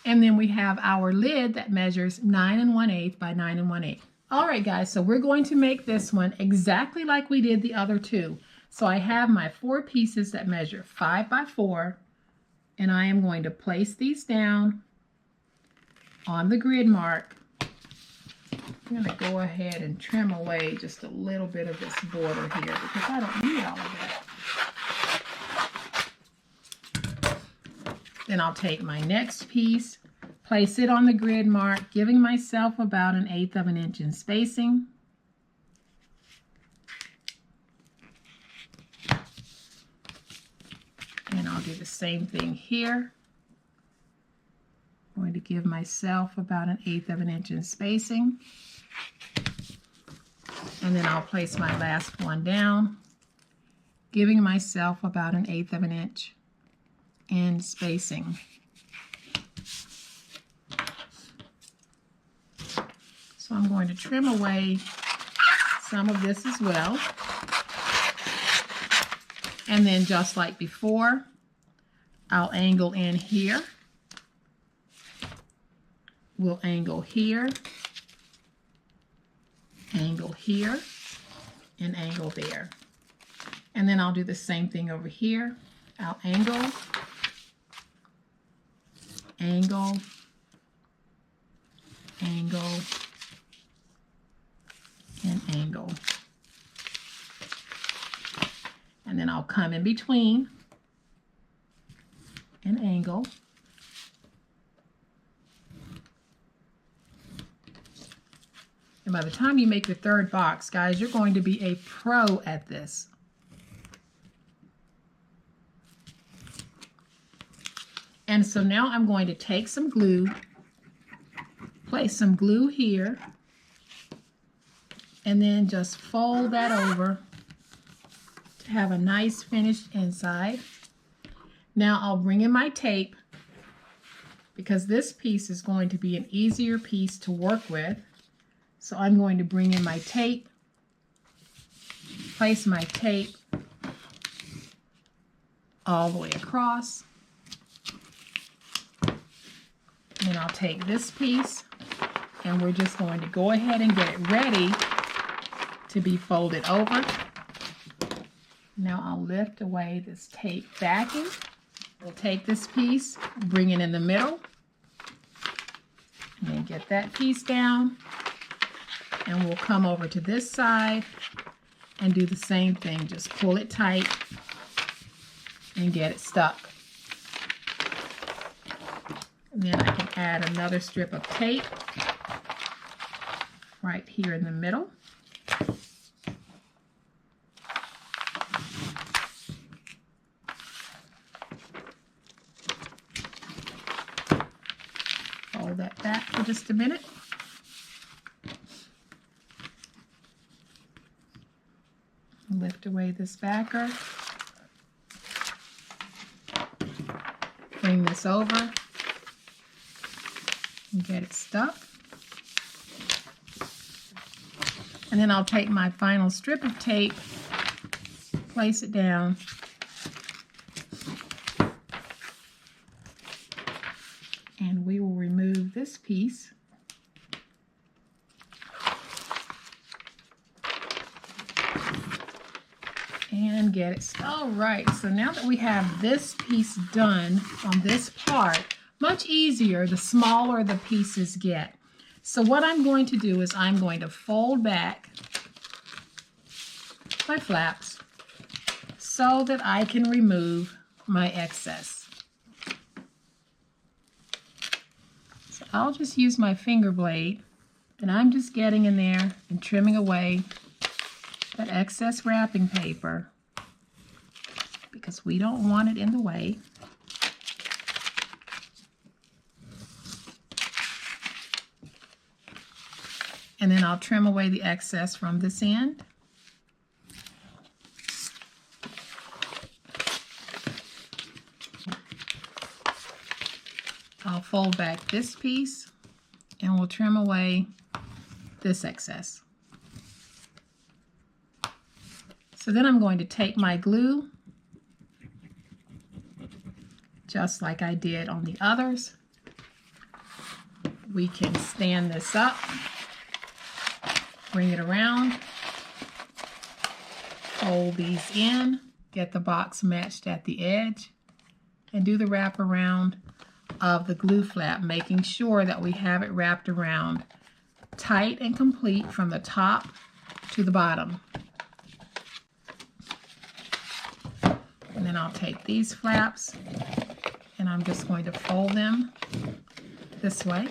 S1: And then we have our lid that measures 9 1/8 by 9 1/8. All right, guys, so we're going to make this one exactly like we did the other 2. So I have my 4 pieces that measure 5 by 4, and I am going to place these down on the grid mark. I'm going to go ahead and trim away just a little bit of this border here because I don't need all of that. Then I'll take my next piece, place it on the grid mark, giving myself about 1/8 of an inch in spacing. And I'll do the same thing here. I'm going to give myself about 1/8 of an inch in spacing. And then I'll place my last one down, giving myself about 1/8 of an inch in spacing. So I'm going to trim away some of this as well. And then just like before, I'll angle in here. We'll angle here, angle here, and angle there. And then I'll do the same thing over here. I'll angle, angle, angle, and angle. And then I'll come in between and angle. And by the time you make your 3rd box, guys, you're going to be a pro at this. And so now I'm going to take some glue, place some glue here, and then just fold that over to have a nice finished inside. Now I'll bring in my tape because this piece is going to be an easier piece to work with. So I'm going to bring in my tape, place my tape all the way across. And then I'll take this piece and we're just going to go ahead and get it ready to be folded over. Now I'll lift away this tape backing. We'll take this piece, bring it in the middle, and then get that piece down. And we'll come over to this side and do the same thing. Just pull it tight and get it stuck. And then I can add another strip of tape right here in the middle. Hold that back for just a minute. Lift away this backer. Bring this over and get it stuck. And then I'll take my final strip of tape, place it down, and we will remove this piece. And get it started. All right, so now that we have this piece done on this part, much easier the smaller the pieces get. So what I'm going to do is I'm going to fold back my flaps so that I can remove my excess. So I'll just use my finger blade and I'm just getting in there and trimming away that excess wrapping paper because we don't want it in the way. And then I'll trim away the excess from this end. I'll fold back this piece and we'll trim away this excess. So then I'm going to take my glue, just like I did on the others. We can stand this up, bring it around, fold these in, get the box matched at the edge, and do the wrap around of the glue flap, making sure that we have it wrapped around tight and complete from the top to the bottom. And then I'll take these flaps and I'm just going to fold them this way.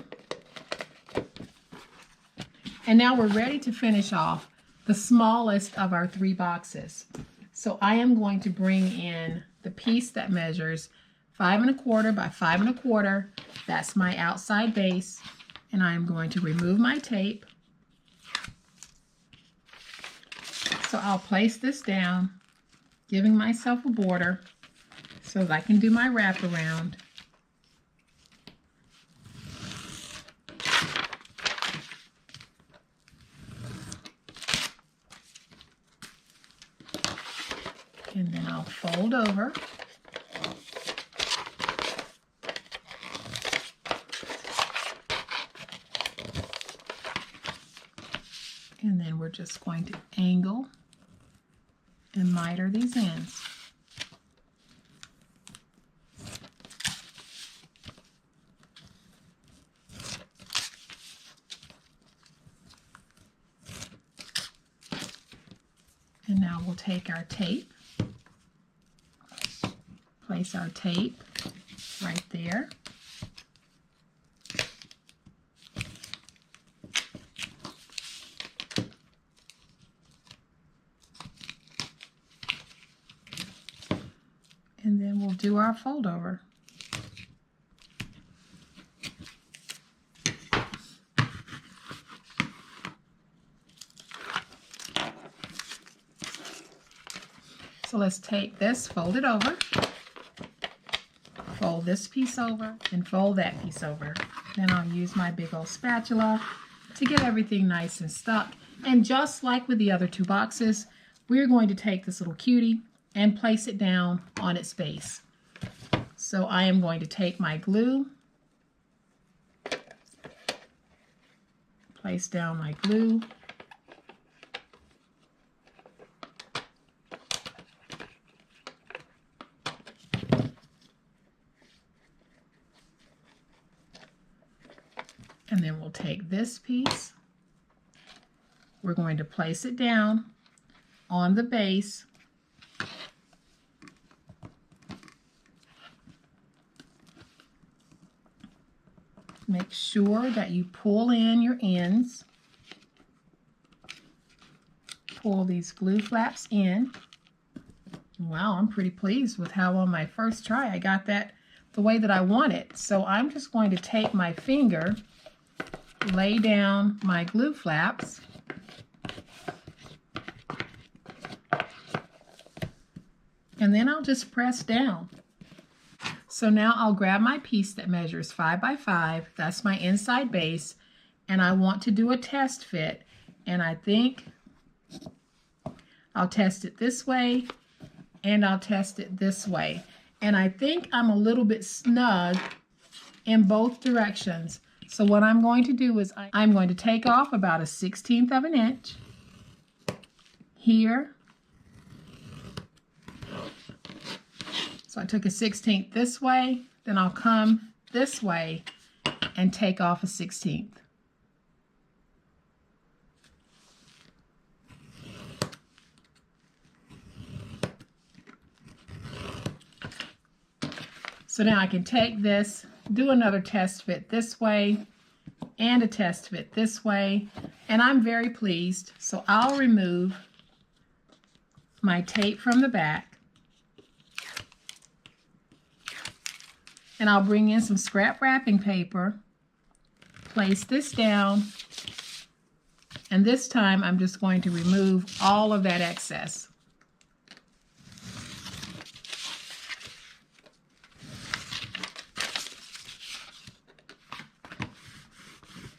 S1: And now we're ready to finish off the smallest of our 3 boxes. So I am going to bring in the piece that measures 5 1/4 by 5 1/4. That's my outside base. And I am going to remove my tape. So I'll place this down, giving myself a border so that I can do my wraparound. And then I'll fold over. And then we're just going to angle and miter these ends. And now we'll take our tape, place our tape right there. And then we'll do our fold over. So let's take this, fold it over, fold this piece over, and fold that piece over. Then I'll use my big old spatula to get everything nice and stuck. And just like with the other 2 boxes, we're going to take this little cutie and place it down on its base. So I am going to take my glue, place down my glue, and then we'll take this piece, we're going to place it down on the base. Make sure that you pull in your ends. Pull these glue flaps in. Wow, I'm pretty pleased with how on my first try I got that the way that I want it. So I'm just going to take my finger, lay down my glue flaps, and then I'll just press down. So now I'll grab my piece that measures 5 by 5, that's my inside base, and I want to do a test fit, and I think I'll test it this way, and I'll test it this way. And I think I'm a little bit snug in both directions. So what I'm going to do is I'm going to take off about a 1/16 of an inch here. So I took a 1/16 this way, then I'll come this way and take off a 1/16. So now I can take this, do another test fit this way, and a test fit this way, and I'm very pleased. So I'll remove my tape from the back, and I'll bring in some scrap wrapping paper, place this down, And this time I'm just going to remove all of that excess.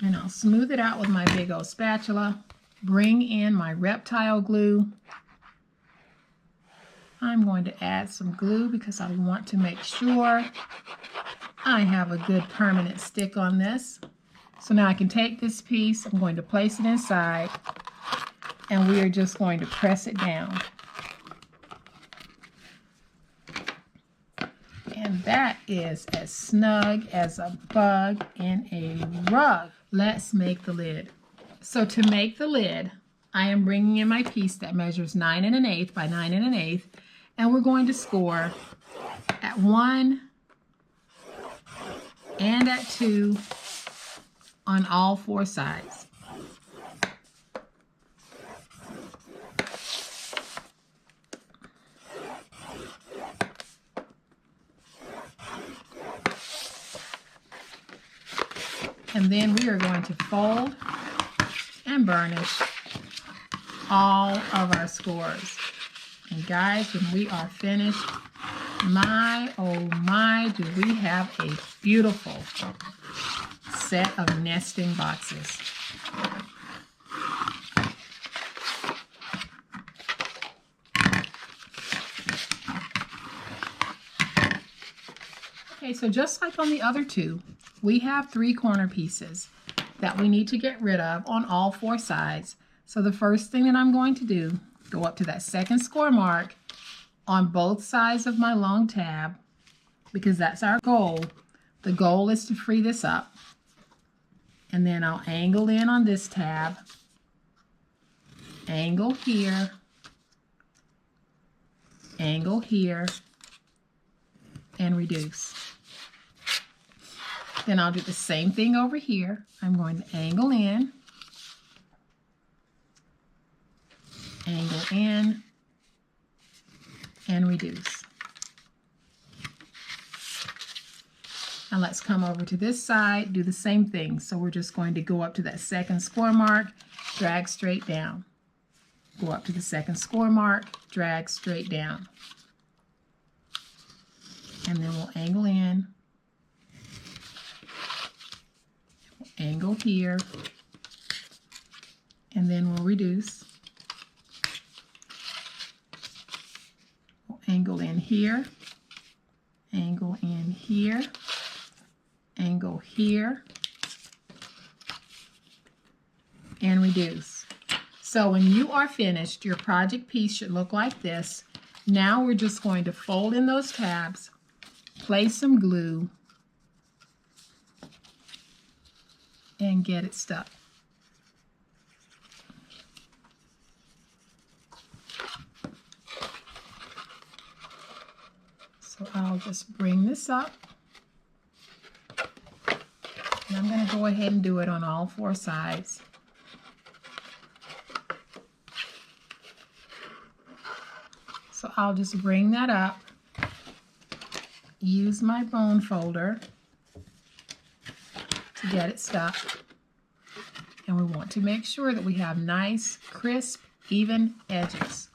S1: And I'll smooth it out with my big old spatula. Bring in my reptile glue. I'm going to add some glue because I want to make sure I have a good permanent stick on this. So now I can take this piece, I'm going to place it inside, and we are just going to press it down. And that is as snug as a bug in a rug. Let's make the lid. So to make the lid, I am bringing in my piece that measures 9 1/8 by 9 1/8, and we're going to score at 1 and at 2 on all 4 sides. And then we are going to fold and burnish all of our scores. And guys, when we are finished, my, oh my, do we have a beautiful set of nesting boxes. Okay, so just like on the other two, we have 3 corner pieces that we need to get rid of on all 4 sides. So the first thing that I'm going to do, go up to that second score mark on both sides of my long tab, because that's our goal. The goal is to free this up. And then I'll angle in on this tab, angle here, and reduce. Then I'll do the same thing over here. I'm going to angle in, and reduce. Now let's come over to this side, do the same thing. So we're just going to go up to that second score mark, drag straight down. Go up to the second score mark, drag straight down. And then we'll angle in, angle here, and then we'll reduce. We'll angle in here, angle in here, angle here, and reduce. So when you are finished, your project piece should look like this. Now we're just going to fold in those tabs, place some glue, and get it stuck. So I'll just bring this up, and I'm going to go ahead and do it on all 4 sides. So I'll just bring that up, use my bone folder to get it stuck. And we want to make sure that we have nice, crisp, even edges.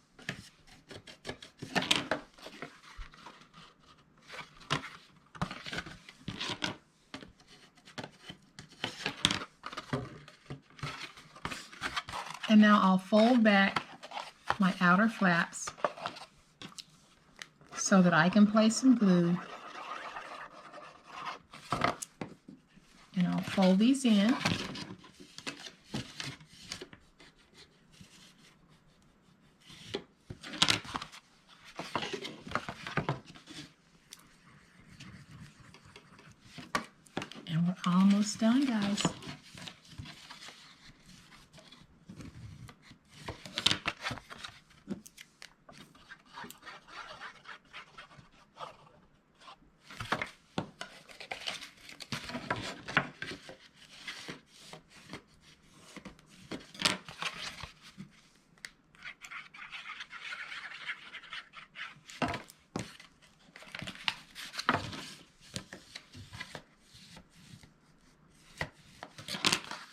S1: And now I'll fold back my outer flaps so that I can place some glue. And I'll fold these in. And we're almost done, guys.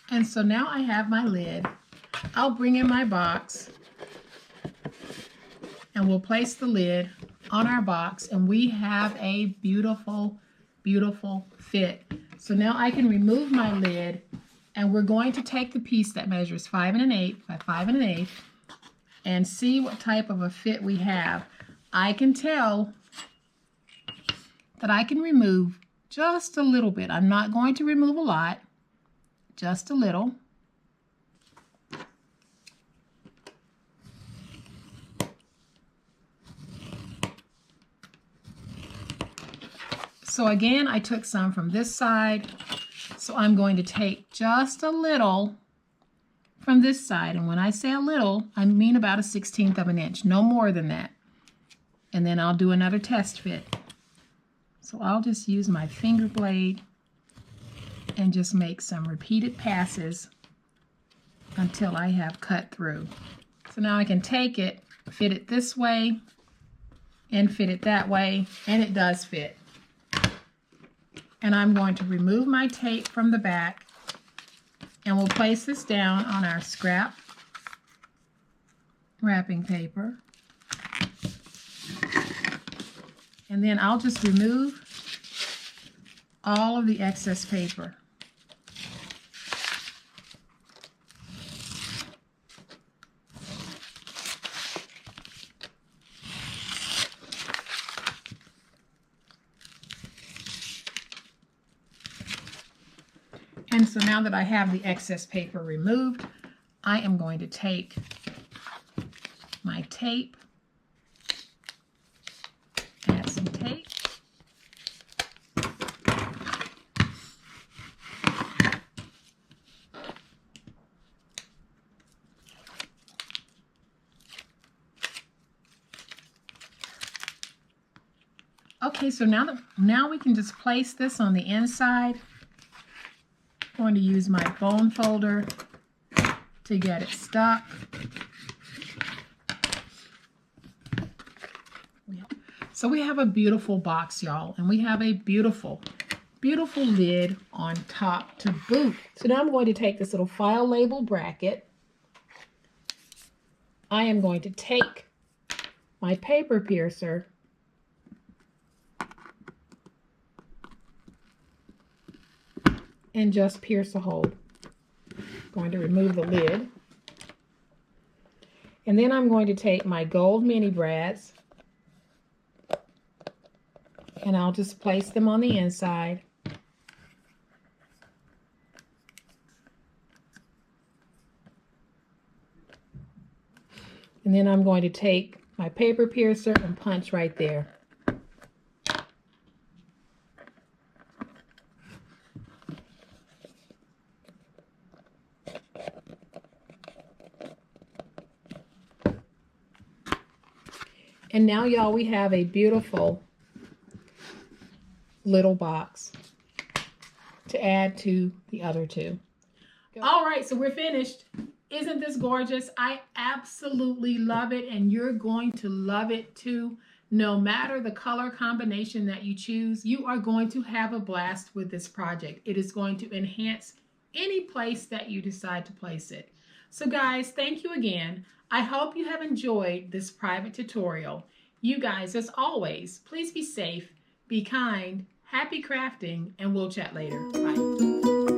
S1: And so now I have my lid. I'll bring in my box and we'll place the lid on our box, and we have a beautiful, beautiful fit. So now I can remove my lid, and we're going to take the piece that measures 5 1/8 by 5 1/8 and see what type of a fit we have. I can tell that I can remove just a little bit. I'm not going to remove a lot, just a little. So again, I took some from this side, so I'm going to take just a little from this side. And when I say a little, I mean about a 1/16 of an inch, no more than that. And then I'll do another test fit. So I'll just use my finger blade and just make some repeated passes until I have cut through. So now I can take it, fit it this way, and fit it that way, and it does fit. And I'm going to remove my tape from the back, and we'll place this down on our scrap wrapping paper. And then I'll just remove all of the excess paper. And so now that I have the excess paper removed, I am going to take my tape, add some tape, okay, so now we can just place this on the inside. I'm going to use my bone folder to get it stuck. So we have a beautiful box, y'all, and we have a beautiful, beautiful lid on top to boot. So now I'm going to take this little file label bracket. I am going to take my paper piercer and just pierce a hole. I'm going to remove the lid. And then I'm going to take my gold mini brads and I'll just place them on the inside. And then I'm going to take my paper piercer and punch right there. And now, y'all, we have a beautiful little box to add to the other two. All right, so we're finished. Isn't this gorgeous? I absolutely love it, and you're going to love it too. No matter the color combination that you choose, you are going to have a blast with this project. It is going to enhance any place that you decide to place it. So guys, thank you again. I hope you have enjoyed this private tutorial. You guys, as always, please be safe, be kind, happy crafting, and we'll chat later. Bye.